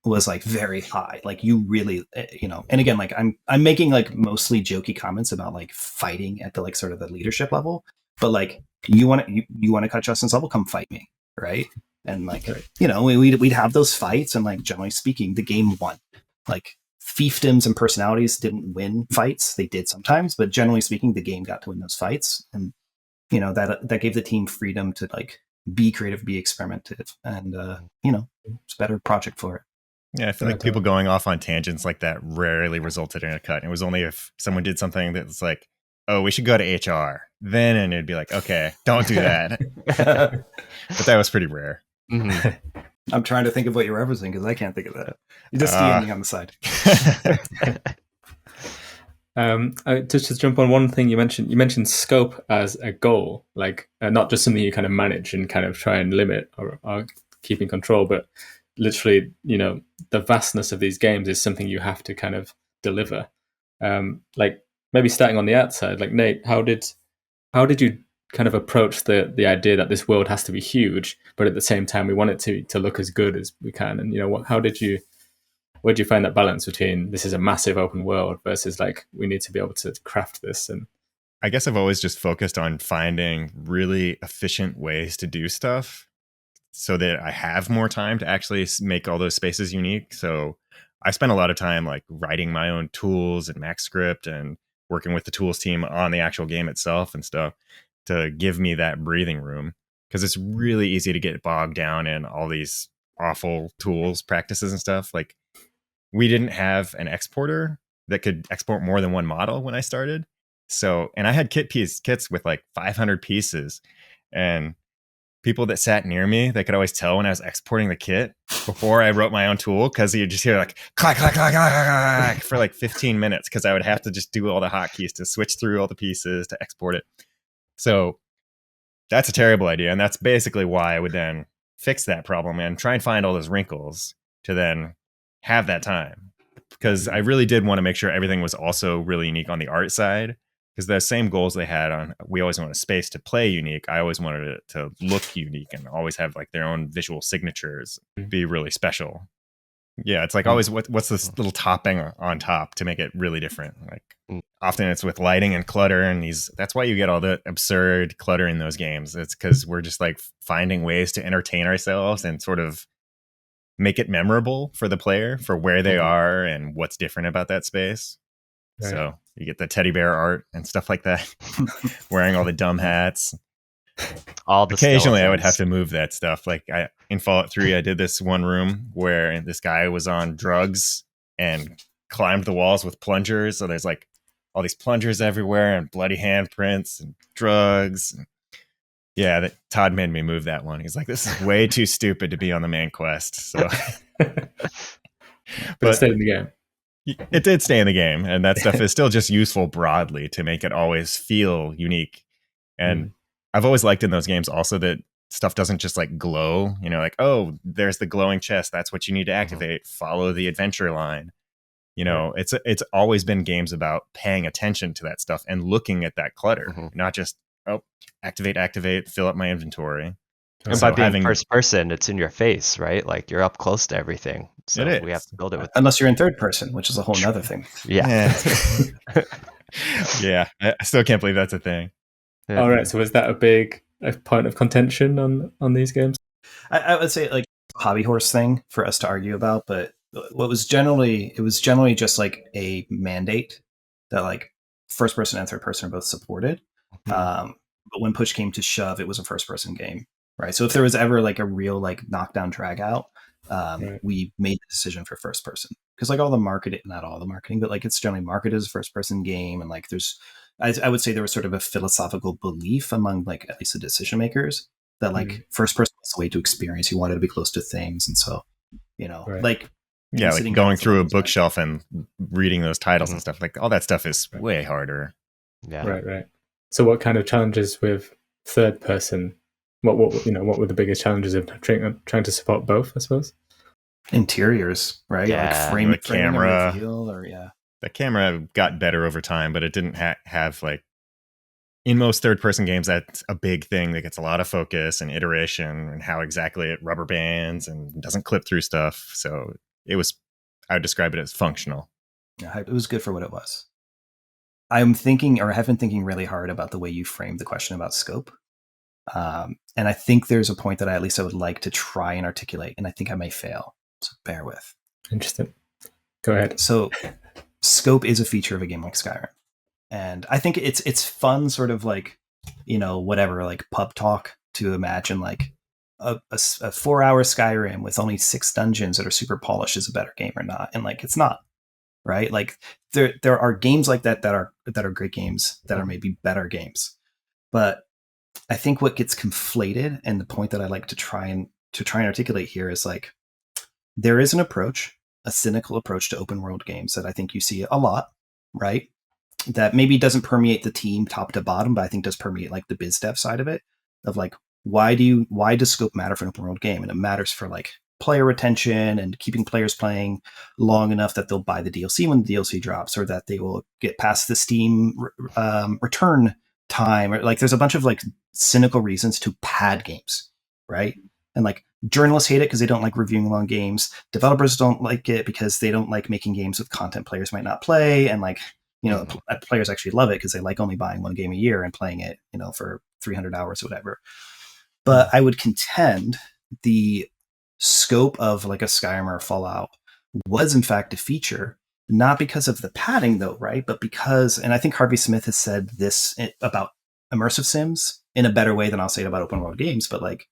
was like very high. Like you really, and again, like I'm making like mostly jokey comments about like fighting at the like sort of the leadership level, but like you want to cut Justin's level, come fight me, right? And like, we'd have those fights, and like generally speaking, the game won. Like fiefdoms and personalities didn't win fights. They did sometimes, but generally speaking, the game got to win those fights. And that gave the team freedom to like be creative, be experimentative, and it's a better project for it. Yeah, I feel like people going off on tangents like that rarely resulted in a cut. It was only if someone did something that's like, oh, we should go to HR. Then it'd be like, okay, don't do that. But that was pretty rare. Mm-hmm. I'm trying to think of what you're referencing because I can't think of that. You just DMing on the side. Just to jump on one thing you mentioned scope as a goal, like not just something you kind of manage and kind of try and limit or keep in control, but literally, the vastness of these games is something you have to kind of deliver. Like maybe starting on the outside, like Nate, how did you kind of approach the idea that this world has to be huge, but at the same time we want it to look as good as we can? And where did you find that balance between this is a massive open world versus like we need to be able to craft this? And I guess I've always just focused on finding really efficient ways to do stuff so that I have more time to actually make all those spaces unique. So I spent a lot of time like writing my own tools and Max script and working with the tools team on the actual game itself and stuff to give me that breathing room, because it's really easy to get bogged down in all these awful tools practices and stuff. Like we didn't have an exporter that could export more than one model when I started. So, and I had kits with like 500 pieces, and people that sat near me, they could always tell when I was exporting the kit before I wrote my own tool, because you'd just hear like clack, clack, clack, clack, clack for like 15 minutes, because I would have to just do all the hotkeys to switch through all the pieces to export it. So that's a terrible idea. And that's basically why I would then fix that problem and try and find all those wrinkles to then have that time. Because I really did want to make sure everything was also really unique on the art side. Because the same goals they had on, we always wanted a space to play unique. I always wanted it to look unique and always have like their own visual signatures, be really special. Yeah, it's like always what's this little topping on top to make it really different. Like often it's with lighting and clutter, and that's why you get all the absurd clutter in those games. It's because we're just like finding ways to entertain ourselves and sort of make it memorable for the player for where they are and what's different about that space. Right. So you get the teddy bear art and stuff like that, wearing all the dumb hats. Occasionally I would have to move that stuff. Like in Fallout 3, I did this one room where this guy was on drugs and climbed the walls with plungers. So there's like all these plungers everywhere and bloody handprints and drugs. Yeah, Todd made me move that one. He's like, this is way too stupid to be on the main quest. So, but it stayed in the game. It did stay in the game, and that stuff is still just useful broadly to make it always feel unique. And I've always liked in those games also that stuff doesn't just like glow, you know, like, oh, there's the glowing chest. That's what you need to activate. Follow the adventure line. You know, it's always been games about paying attention to that stuff and looking at that clutter, not just, oh, activate, fill up my inventory. And so by being first person, it's in your face, right? Like you're up close to everything. So we have to build it with. Unless you're in third person, which is a whole nother thing. Yeah. Yeah. I still can't believe that's a thing. Yeah. All right. So is that a point of contention on these games? I would say like a hobby horse thing for us to argue about, but it was generally just like a mandate that like first person and third person are both supported. But when push came to shove, it was a first person game. Right. So if there was ever like a real like knockdown drag out, we made the decision for first person because like all the marketing, not all the marketing, but like it's generally marketed as a first person game. And like I would say there was sort of a philosophical belief among like at least the decision makers that like first person was a way to experience. You wanted to be close to things. And so, you know, like. Yeah, like going through a bookshelf and reading those titles and stuff, like all that stuff is way harder. Yeah. Right. So what kind of challenges with third person? What were the biggest challenges of trying to support both, I suppose? Interiors, right? Yeah. Like frame the camera. Reveal, The camera got better over time, but it didn't have like in most third person games, that's a big thing that gets a lot of focus and iteration and how exactly it rubber bands and doesn't clip through stuff. So I would describe it as functional. Yeah, it was good for what it was. I'm thinking, or have been thinking really hard about the way you framed the question about scope. And I think there's a point that I would like to try and articulate, and I think I may fail. So bear with. Interesting. Go ahead. So scope is a feature of a game like Skyrim. And I think it's fun sort of like, you know, whatever, like pub talk to imagine like a 4-hour Skyrim with only 6 dungeons that are super polished is a better game or not. And like, it's not, right? Like there are games like that are great games that are maybe better games. But I think what gets conflated, and the point that I like to try and articulate here is like, there is an approach, a cynical approach to open world games that I think you see a lot, right? That maybe doesn't permeate the team top to bottom, but I think does permeate like the biz dev side of it, of like, why does scope matter for an open world game? And it matters for like player retention and keeping players playing long enough that they'll buy the DLC when the DLC drops, or that they will get past the Steam return time, or like there's a bunch of like cynical reasons to pad games, right? And like journalists hate it because they don't like reviewing long games. Developers don't like it because they don't like making games with content players might not play. And like, you know, players actually love it because they like only buying one game a year and playing it, you know, for 300 hours or whatever. But I would contend the scope of like a Skyrim or a Fallout was in fact a feature, not because of the padding though, right? But because, and I think Harvey Smith has said this about immersive sims in a better way than I'll say it about open world games, but like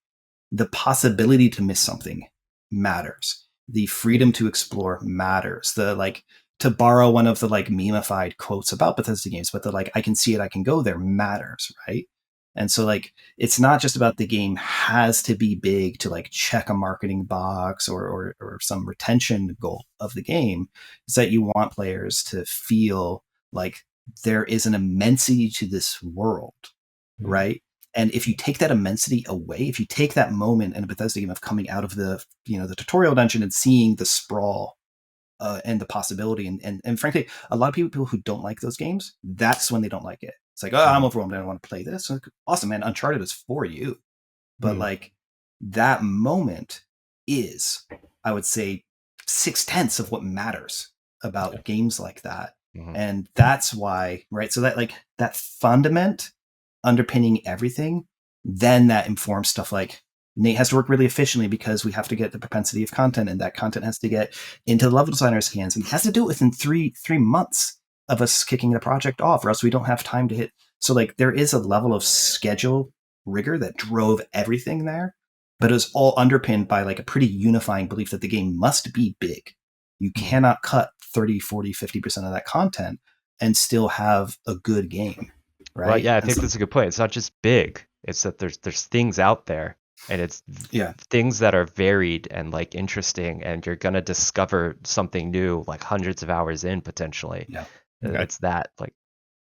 the possibility to miss something matters. The freedom to explore matters. The like, to borrow one of the like memeified quotes about Bethesda games, but the like, I can see it, I can go there matters, right? And so like, it's not just about the game has to be big to like check a marketing box or some retention goal of the game. It's that you want players to feel like there is an immensity to this world, right? And if you take that immensity away, if you take that moment in a Bethesda game of coming out of the, you know, the tutorial dungeon and seeing the sprawl and the possibility, and frankly, a lot of people who don't like those games, that's when they don't like it. It's like, oh, I'm overwhelmed. I don't want to play this. Like, awesome, man. Uncharted is for you. But like that moment is, I would say, 6/10 of what matters about games like that. Mhm. And that's why, right? So that like that fundament underpinning everything, then that informs stuff like Nate has to work really efficiently because we have to get the propensity of content, and that content has to get into the level designer's hands, and he has to do it within three months of us kicking the project off, or else we don't have time to hit. So like there is a level of schedule rigor that drove everything there, but it was all underpinned by like a pretty unifying belief that the game must be big. You cannot cut 30, 40, 50% of that content and still have a good game. Right. Well, yeah, I And think so- that's a good point. It's not just big; it's that there's things out there, and it's things that are varied and like interesting, and you're gonna discover something new like hundreds of hours in potentially. Yeah. It's that like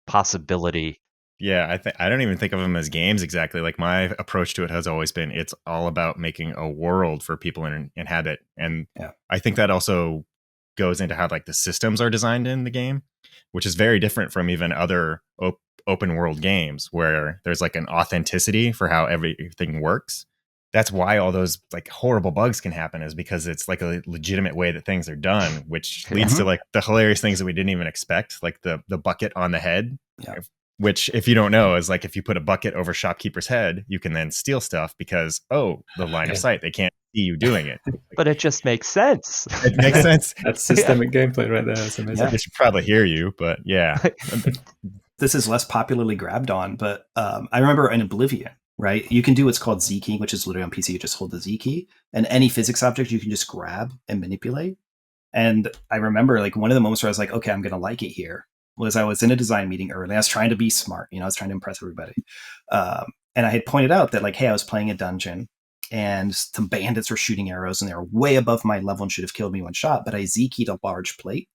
possibility. Yeah, I don't even think of them as games exactly. Like my approach to it has always been it's all about making a world for people to inhabit. And I think that also goes into how like the systems are designed in the game, which is very different from even other open world games where there's like an authenticity for how everything works. That's why all those like horrible bugs can happen, is because it's like a legitimate way that things are done, which leads to like the hilarious things that we didn't even expect, like the bucket on the head. Yeah. Which, if you don't know, is like if you put a bucket over shopkeeper's head, you can then steal stuff because, the line of sight, they can't see you doing it. But it just makes sense. It makes sense. That's systemic gameplay right there. That's amazing. They should probably hear you, but yeah. This is less popularly grabbed on, but I remember in Oblivion, right? You can do what's called Z key, which is literally on PC, you just hold the Z key, and any physics object you can just grab and manipulate. And I remember like one of the moments where I was like, okay, I'm going to like it here, was I was in a design meeting early. I was trying to be smart, I was trying to impress everybody. And I had pointed out that like, hey, I was playing a dungeon and some bandits were shooting arrows and they were way above my level and should have killed me one shot, but I Z keyed a large plate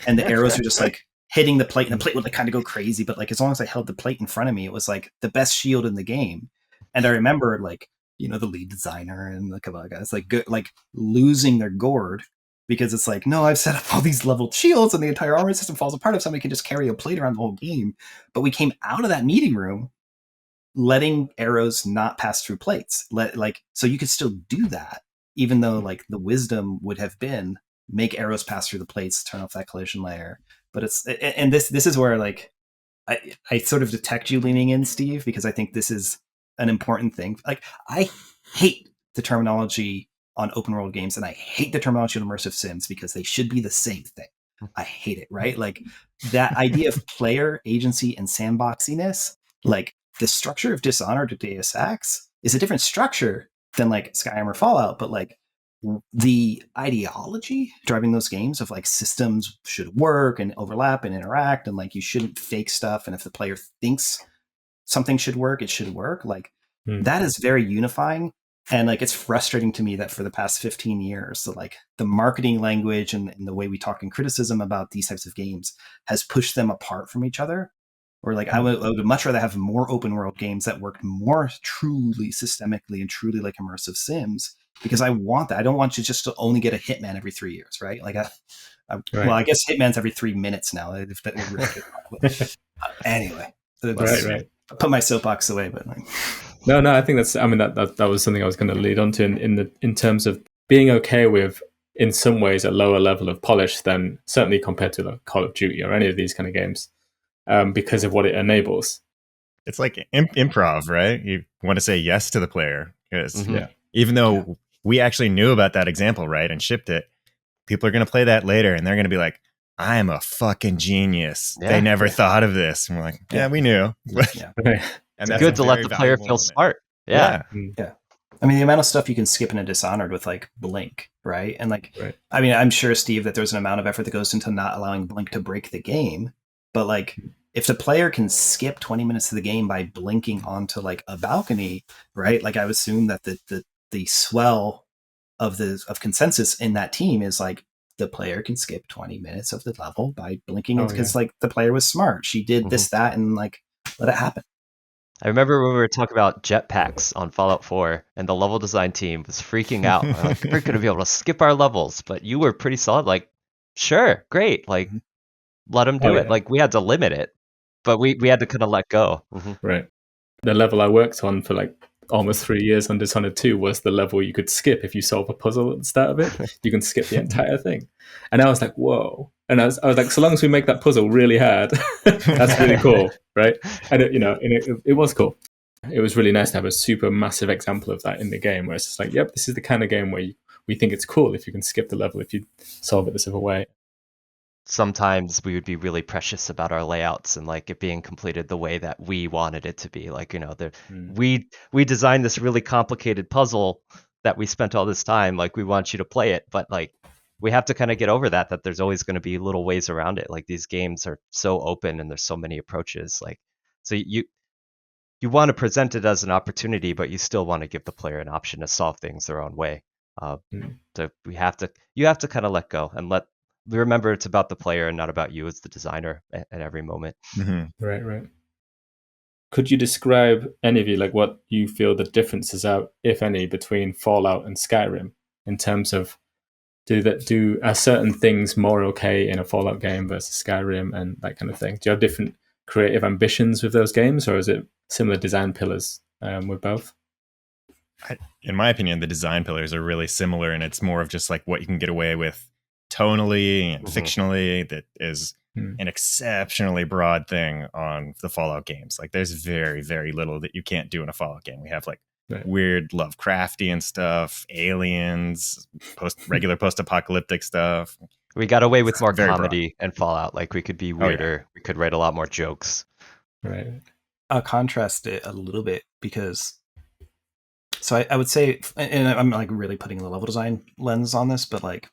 and the arrows were just like hitting the plate, and the plate would like kind of go crazy. But like, as long as I held the plate in front of me, it was like the best shield in the game. And I remember like, the lead designer and the couple of guys like losing their gourd because it's like, no, I've set up all these leveled shields and the entire armor system falls apart if somebody can just carry a plate around the whole game. But we came out of that meeting room letting arrows not pass through plates. So you could still do that, even though like the wisdom would have been make arrows pass through the plates, turn off that collision layer. But this is where like I sort of detect you leaning in, Steve, because I think this is an important thing. Like I hate the terminology on open world games, and I hate the terminology on immersive sims because they should be the same thing. I hate it, right? Like that idea of player agency and sandboxiness, like the structure of Dishonored to Deus Ex is a different structure than like Skyrim or Fallout, but like the ideology driving those games of like systems should work and overlap and interact, and like you shouldn't fake stuff, and if the player thinks something should work, it should work. Like that is very unifying. And like it's frustrating to me that for the past 15 years, like the marketing language and the way we talk in criticism about these types of games has pushed them apart from each other. Or like I would much rather have more open world games that work more truly systemically and truly like immersive sims, because I want that. I don't want you just to only get a Hitman every 3 years, right? Like well, I guess Hitman's every 3 minutes now. If that really anyway, Right. Put my soapbox away, but like, No, I think that was something I was going to lead on to in terms of being okay with, in some ways, a lower level of polish than certainly compared to like Call of Duty or any of these kind of games, because of what it enables. It's like improv, right? You want to say yes to the player because even though we actually knew about that example, right, and shipped it, people are going to play that later and they're going to be like, I am a fucking genius. They never thought of this. And we're like, yeah, we knew. And it's good to let the player feel smart. Yeah. I mean, the amount of stuff you can skip in a Dishonored with like Blink, right? And like, I mean, I'm sure, Steve, that there's an amount of effort that goes into not allowing Blink to break the game. But like, if the player can skip 20 minutes of the game by blinking onto like a balcony, right? Like I would assume that the swell of consensus in that team is like, the player can skip 20 minutes of the level by blinking because like the player was smart. She did this, that, and like let it happen. I remember when we were talking about jetpacks on Fallout 4 and the level design team was freaking out. Like, we're going to be able to skip our levels, but you were pretty solid. Like, sure, great. Like, let them do it. Like, we had to limit it, but we had to kind of let go. Right. The level I worked on for like almost 3 years on Dishonored 2 was the level you could skip if you solve a puzzle at the start of it. You can skip the entire thing. And I was like, whoa. And I was like, so long as we make that puzzle really hard, that's really cool, right? And it was cool. It was really nice to have a super massive example of that in the game, where it's just like, yep, this is the kind of game where we think it's cool if you can skip the level, if you solve it this other way. Sometimes we would be really precious about our layouts and like it being completed the way that we wanted it to be. Like, we designed this really complicated puzzle that we spent all this time. Like, we want you to play it, but like we have to kind of get over that there's always going to be little ways around it. Like, these games are so open and there's so many approaches. Like, so you want to present it as an opportunity, but you still want to give the player an option to solve things their own way. So you have to kind of let go and remember it's about the player and not about you as the designer at every moment. Mm-hmm. Right. Could you describe, any of you, like what you feel the differences are, if any, between Fallout and Skyrim in terms of are certain things more okay in a Fallout game versus Skyrim and that kind of thing? Do you have different creative ambitions with those games, or is it similar design pillars with both? In my opinion, the design pillars are really similar, and it's more of just like what you can get away with tonally and fictionally. That is an exceptionally broad thing on the Fallout games. Like, there's very, very little that you can't do in a Fallout game. We have like weird Lovecraftian stuff, aliens, regular post-apocalyptic stuff. We got away with more comedy and Fallout. Like, we could be weirder. We could write a lot more jokes. Right. I'll contrast it a little bit because, so I would say, and I'm like really putting the level design lens on this, but like,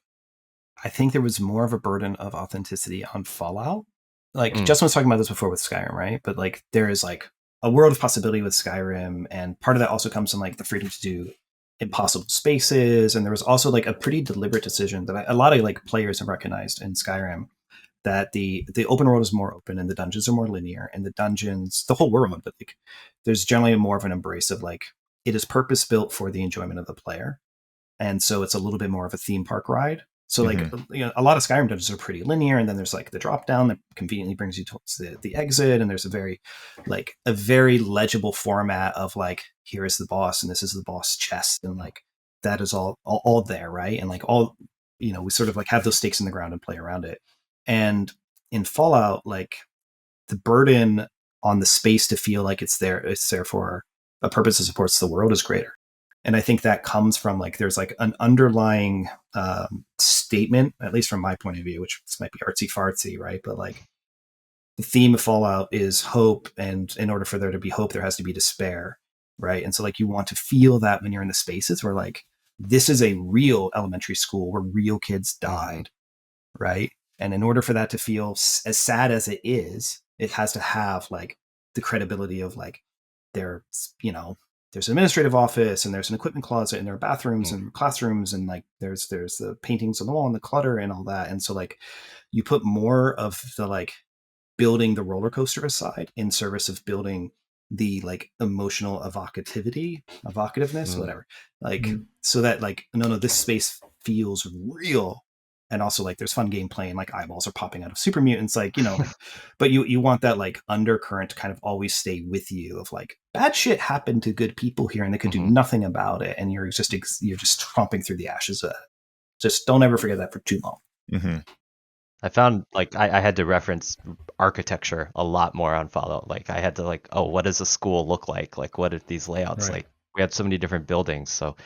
I think there was more of a burden of authenticity on Fallout. Like, Justin was talking about this before with Skyrim, right? But like, there is like a world of possibility with Skyrim, and part of that also comes from like the freedom to do impossible spaces. And there was also like a pretty deliberate decision that a lot of like players have recognized in Skyrim, that the open world is more open and the dungeons are more linear, and the whole world, but like there's generally more of an embrace of like, it is purpose built for the enjoyment of the player. And so it's a little bit more of a theme park ride. So like, a lot of Skyrim dungeons are pretty linear, and then there's like the drop down that conveniently brings you towards the exit, and there's a very legible format of like, here is the boss and this is the boss chest, and like that is all there, right? And like all, we sort of like have those stakes in the ground and play around it. And in Fallout, like the burden on the space to feel like it's there for a purpose that supports the world is greater. And I think that comes from like, there's like an underlying statement, at least from my point of view, which this might be artsy fartsy, right? But like, the theme of Fallout is hope. And in order for there to be hope, there has to be despair, right? And so like, you want to feel that when you're in the spaces where like, this is a real elementary school where real kids died, right? And in order for that to feel as sad as it is, it has to have like the credibility of like, there's an administrative office, and there's an equipment closet, and there are bathrooms and classrooms, and like there's the paintings on the wall and the clutter and all that. And so like, you put more of the like building the roller coaster aside in service of building the like emotional evocativeness, whatever. Like, so that like, no, this space feels real. And also like, there's fun gameplay and like eyeballs are popping out of super mutants, like, like, but you want that like undercurrent to kind of always stay with you of like, bad shit happened to good people here and they could do nothing about it. And you're just tromping through the ashes of it. Just don't ever forget that for too long. Mm-hmm. I found like I had to reference architecture a lot more on Fallout. Like, I had to like, oh, what does a school look like? Like, what are these layouts? Like, we had so many different buildings. So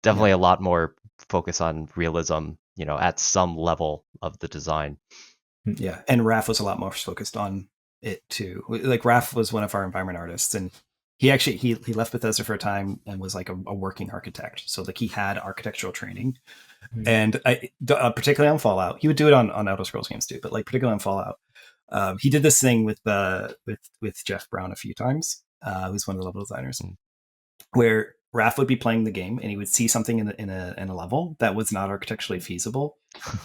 definitely a lot more focus on realism, at some level of the design. Yeah. And Raph was a lot more focused on it too. Like, Raph was one of our environment artists, and he actually, he left Bethesda for a time and was like a working architect. So like, he had architectural training. And particularly on Fallout, he would do it on Elder Scrolls games too, but like particularly on Fallout, he did this thing with Jeff Brown a few times, who's one of the level designers, where Raph would be playing the game and he would see something in a level that was not architecturally feasible,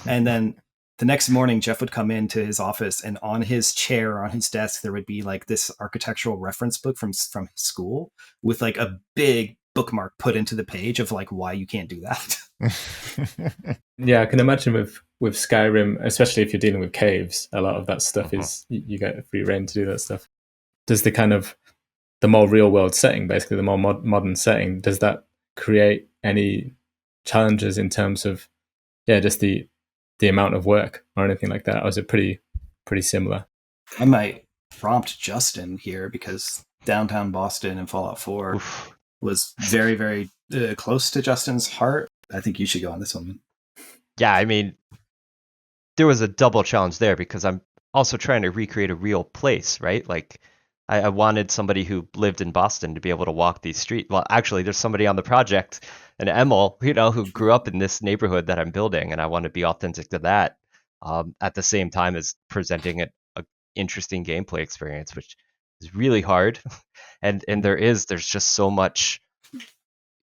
and then the next morning Jeff would come into his office, and on his chair or on his desk there would be like this architectural reference book from his school with like a big bookmark put into the page of like why you can't do that. Yeah, I can imagine with Skyrim, especially if you're dealing with caves, a lot of that stuff is you get free reign to do that stuff. Does the kind of the more real world setting, basically the more modern setting, does that create any challenges in terms of just the amount of work or anything like that? Or is it pretty similar? I might prompt Justin here because downtown Boston and Fallout 4 Oof. was very, very close to Justin's heart. I think you should go on this one. Yeah, I mean, there was a double challenge there because I'm also trying to recreate a real place, right? Like, I wanted somebody who lived in Boston to be able to walk these streets. Well, actually, there's somebody on the project, an Emil, who grew up in this neighborhood that I'm building, and I want to be authentic to that, at the same time as presenting a interesting gameplay experience, which is really hard. and there's just so much,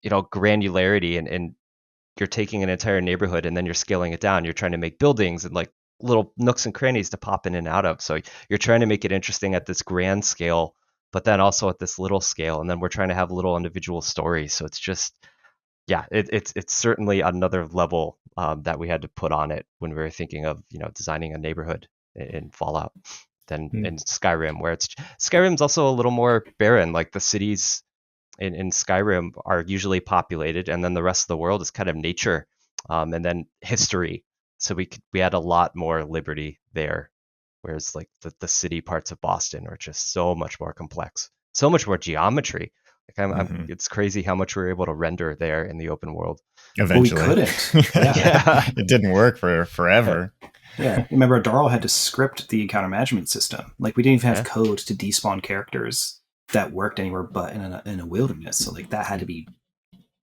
granularity, and you're taking an entire neighborhood and then you're scaling it down. You're trying to make buildings and like little nooks and crannies to pop in and out of. So you're trying to make it interesting at this grand scale, but then also at this little scale. And then we're trying to have little individual stories. So it's just, it's certainly another level that we had to put on it when we were thinking of, designing a neighborhood in Fallout than in Skyrim, where Skyrim's also a little more barren. Like the cities in Skyrim are usually populated, and then the rest of the world is kind of nature, and then history. So we had a lot more liberty there, whereas like the city parts of Boston are just so much more complex, so much more geometry. Like it's crazy how much we were able to render there in the open world. Eventually, Well, we couldn't. Yeah. It didn't work for forever. Yeah, remember Darl had to script the encounter management system. Like we didn't even have code to despawn characters that worked anywhere but in a wilderness. So like that had to be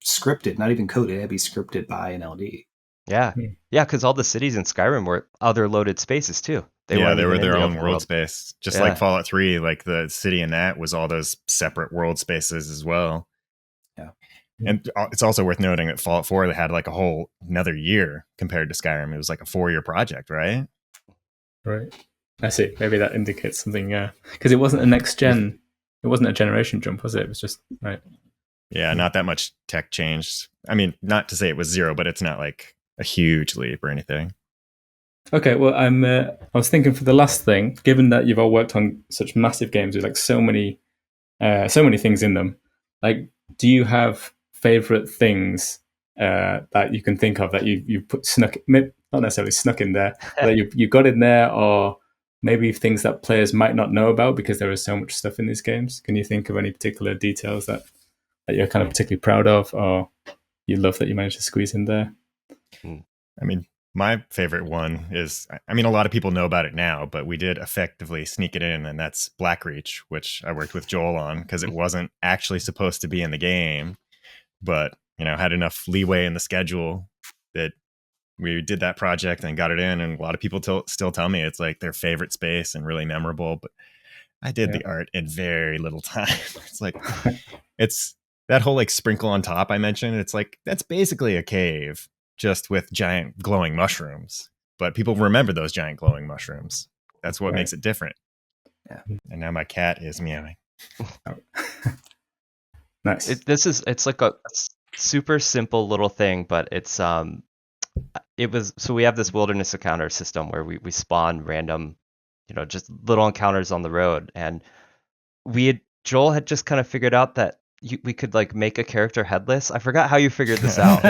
scripted, not even coded. It had to be scripted by an LD. Yeah, because all the cities in Skyrim were other loaded spaces too. They were their own world space, just like Fallout 3. Like the city in that was all those separate world spaces as well. Yeah, and it's also worth noting that Fallout 4 they had like a whole another year compared to Skyrim. It was like a 4-year project, right? Right. I see. Maybe that indicates something. Because it wasn't a next gen. It wasn't a generation jump, was it? It was just right. Yeah, not that much tech changed. I mean, not to say it was zero, but it's not like a huge leap or anything. Okay, well, I was thinking for the last thing, given that you've all worked on such massive games with like so many things in them, like, do you have favorite things that you can think of that you put not necessarily snuck in there, that you got in there, or maybe things that players might not know about because there is so much stuff in these games? Can you think of any particular details that you're kind of particularly proud of, or you love that you managed to squeeze in there? I mean, my favorite one is, I mean, a lot of people know about it now, but we did effectively sneak it in, and that's Blackreach, which I worked with Joel on because it wasn't actually supposed to be in the game, but, had enough leeway in the schedule that we did that project and got it in. And a lot of people still tell me it's like their favorite space and really memorable, but I did the art in very little time. It's like, it's that whole like sprinkle on top I mentioned. It's like, that's basically a cave, just with giant glowing mushrooms, but people remember those giant glowing mushrooms. That's what makes it different. Yeah. And now my cat is meowing. Nice. It's like a super simple little thing, but so we have this wilderness encounter system where we spawn random, just little encounters on the road, and Joel had just kind of figured out that we could like make a character headless. I forgot how you figured this out.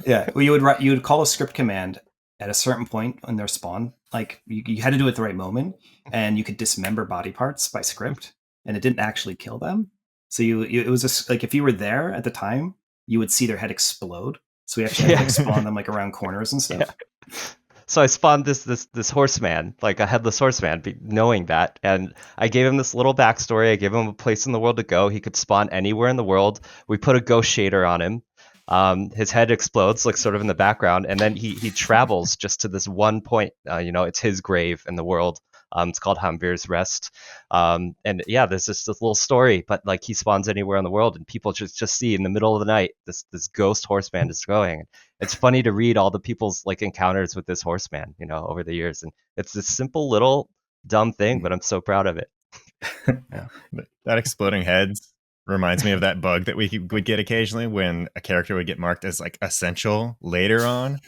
Yeah, well, you would call a script command at a certain point in their spawn. Like you had to do it at the right moment, and you could dismember body parts by script, and it didn't actually kill them. So it was just like if you were there at the time, you would see their head explode. So we actually had to spawn them like around corners and stuff. Yeah. So I spawned this horseman, like a headless horseman, knowing that, and I gave him this little backstory. I gave him a place in the world to go. He could spawn anywhere in the world. We put a ghost shader on him. His head explodes, like sort of in the background, and then he travels just to this one point. It's his grave in the world. It's called Hamvir's Rest. And yeah, there's just this little story, but like he spawns anywhere in the world, and people just see in the middle of the night this ghost horseman is going. It's funny to read all the people's like encounters with this horseman, over the years, and it's this simple little dumb thing, but I'm so proud of it. Yeah, that exploding heads reminds me of that bug that we would get occasionally when a character would get marked as like essential later on.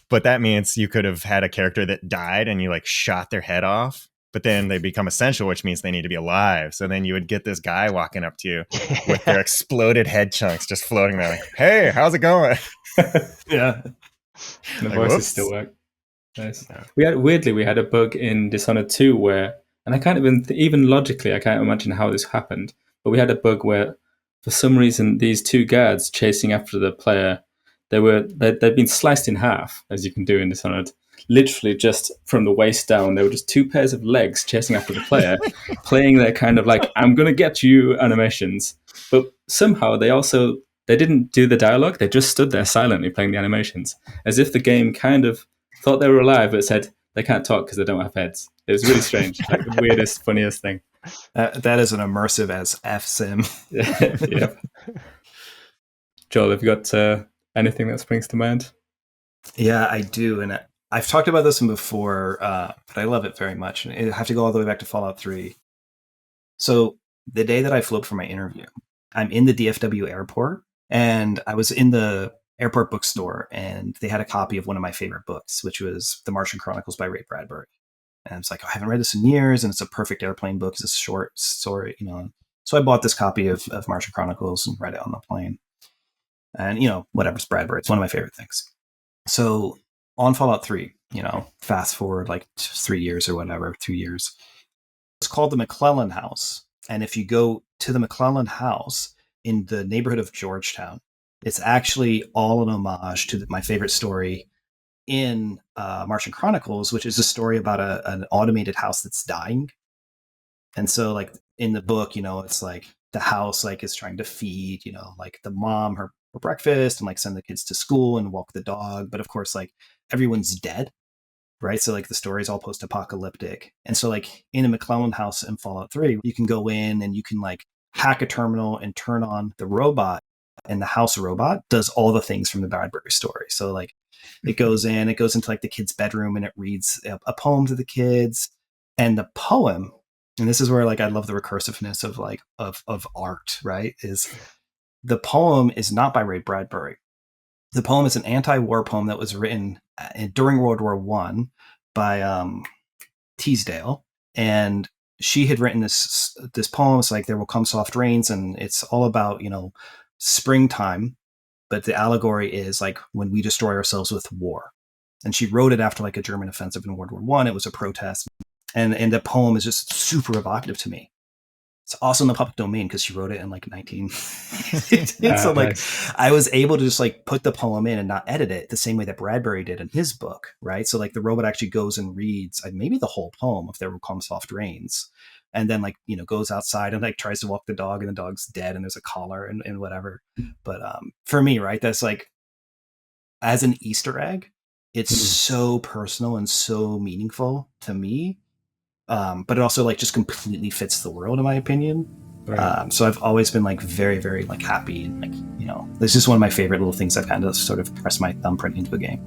But that means you could have had a character that died and you like shot their head off, but then they become essential, which means they need to be alive. So then you would get this guy walking up to you with their exploded head chunks just floating there, like, "Hey, how's it going?" Yeah. The Like, voices whoops. still work. Nice. We had a bug in Dishonored 2 where, and I can't even logically, I can't imagine how this happened, but we had a bug where, for some reason, these two guards chasing after the player, they'd been sliced in half, as you can do in Dishonored. Literally just from the waist down, there were just two pairs of legs chasing after the player, playing their kind of like, "I'm gonna get you" animations. But somehow they didn't do the dialogue, they just stood there silently playing the animations, as if the game kind of thought they were alive, but said they can't talk because they don't have heads. It was really strange, like the weirdest, funniest thing. That is an immersive as F sim. Yeah. Joel, have you got anything that springs to mind? Yeah, I do. And I've talked about this one before, but I love it very much. And I have to go all the way back to Fallout 3. So the day that I flew up for my interview, I'm in the DFW airport, and I was in the airport bookstore, and they had a copy of one of my favorite books, which was The Martian Chronicles by Ray Bradbury. And it's like, I haven't read this in years, and it's a perfect airplane book. It's a short story, So I bought this copy of Martian Chronicles and read it on the plane. And, whatever, it's Bradbury. It's one of my favorite things. So on Fallout 3, fast forward like 3 years or whatever, 2 years. It's called the McClellan House. And if you go to the McClellan House in the neighborhood of Georgetown, it's actually all an homage to my favorite story in Martian Chronicles, which is a story about an automated house that's dying. And so like in the book, it's like the house like is trying to feed, like the mom her breakfast and like send the kids to school and walk the dog. But of course, like everyone's dead, right? So like the story is all post-apocalyptic. And so like in a McClellan House in Fallout 3, you can go in and you can like hack a terminal and turn on the robot, and the house robot does all the things from the Bradbury story. So like it goes into like the kid's bedroom and it reads a poem to the kids. And the poem, and this is where like I love the recursiveness of like of art, right? Is the poem is not by Ray Bradbury. The poem is an anti-war poem that was written during World War I by Teasdale, and she had written this poem. It's like, there will come soft rains, and it's all about springtime, but the allegory is like when we destroy ourselves with war. And she wrote it after like a German offensive in World War I. It was a protest, and the poem is just super evocative to me. It's also in the public domain because she wrote it in like 19. So like nice. I was able to just like put the poem in and not edit it the same way that Bradbury did in his book, right? So like the robot actually goes and reads maybe the whole poem of There Will Come Soft Rains, and then like goes outside and like tries to walk the dog, and the dog's dead and there's a collar and whatever. But for me, right, that's like, as an Easter egg, it's so personal and so meaningful to me. But it also like just completely fits the world, in my opinion. Right. So I've always been like very, very like happy, and like this is one of my favorite little things I've kind of sort of pressed my thumbprint into a game.